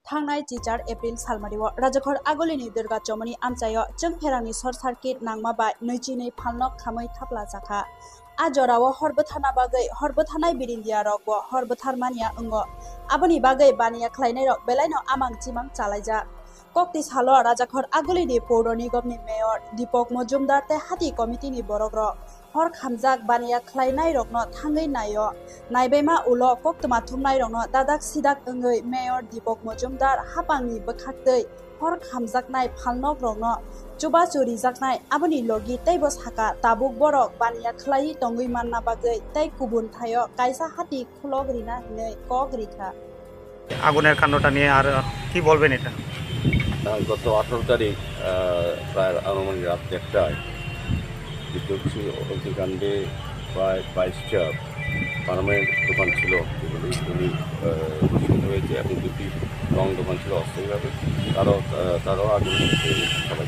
थांनाय teacher April सालमारिव राजाखर आगोलिनि Durga चमनि आमचायो जों फेरांनि shirt circuit नांमाबाय नैजिनै फालनक खामै थाप्ला जाखा आजराव हरबोथाना बागै हरबोथानाय बिरिन्दिया रगबो हरबोथारमानिया अंग आबनि बागै बानिया ख्लायनाय रग बेलायनो आमां चिमां चालायजा कक्ति सालो राजाखर आगोलिनि पौर निगमनि मेयर दीपक मजुमदार ते हाती कमिटिनि बरग्र हर खामजाक बानिया ख्लायनाय रगनो थांगै नायो नायबेमा उलो कक्तमा थुमनाय रगनो दादाक सिदाक अंगै मेयर दीपक मजुमदार हापांनि बखाक्तै हर खामजाकनाय फालनक रगनो चुबा चुरि जाकनाय आबनि लगी तैबो साका ताबुक बरक बानिया ख्लायि तंगै मानना बागै तै कुबुन थायो कायसा हाती खुलग्रिना हिनै कग्रिखा আগুনের কাণ্ডটা নিয়ে আর কি বলবেন এটা? গত 18 তারিখ প্রায় আনুমানিক রাত 1টায় বিদ্যুৎ অগ্নিকাণ্ডে প্রায় 22টা পারমানেন্ট দোকান ছিল যেগুলি দূষিত হয়েছে এবং 2টি রং দোকান ছিল অস্থায়ীভাবে তারাও আগুন সবাই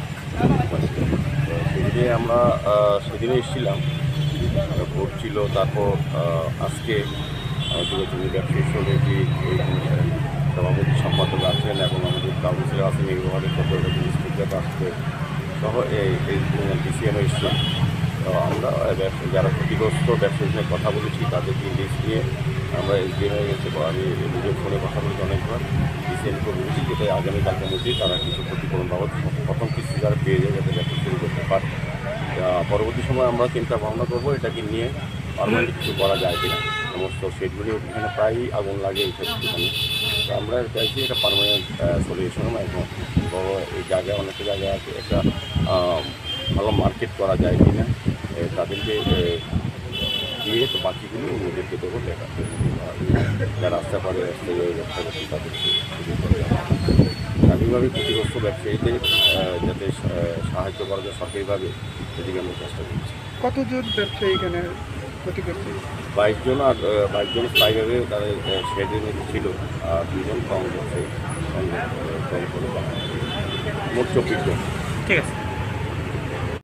সেদিনে আমরা সেদিনে এসেছিলাম ভোট ছিল। তারপর আজকে আমাদের জমি ব্যবসায়ী সমিতি এই সভাপতি সম্পাদক আছেন এবং আমাদের কাউন্সিলর আছেন, এই বিভাগের স্পিকার আসছে সহ এই ডিসিএম এসছে। তো আমরা যারা ক্ষতিগ্রস্ত ব্যবসায়ীদের কথা বলেছি তাদেরকে লিস্ট নিয়ে আমরা এসডিএমে গেছে। আমি নিজের ফোনে কথা বলতে অনেকবার ডিসিএমকে বলেছি যেটা আগামীকালকের মধ্যেই তারা কিছু ক্ষতিপূরণ বাবদ প্রথম কিস্তি যারা পেয়ে যায় যাতে ব্যবসা শুরু করতে পারে। পরবর্তী সময় আমরা চিন্তা ভাবনা করবো এটাকে নিয়ে পারমানেন্ট কিছু করা যায় কিনা। সমস্ত শেডগুলি এখানে প্রায়ই আগুন লাগে এই ক্ষেত্রে। তো আমরা চাইছি এটা পারমানেন্ট সলিউশন এবং বড় এই জায়গায় অনেকটা জায়গায় আছে একটা ভালো মার্কেট করা যায় কিনা তাদেরকে দিয়ে তো বাকিগুলো ওদেরকে দেবো দেখা যারা আসতে পারে ব্যবসা করছি তাদেরকে স্বাভাবিকভাবে ক্ষতিগ্রস্ত ব্যবসায়ীদের যাতে সাহায্য করা যায় সরকারিভাবে সেদিকে আমরা চেষ্টা করছি। কতজন ব্যবসায়ী এখানে ক্ষতিগ্রস্ত? 22 জন, আর 22 জন স্থায়ীভাবে তাদের শেডের মধ্যে ছিল আর 2 জন কম ব্যবসায়ী কম করে মোট 24 জন। ঠিক আছে।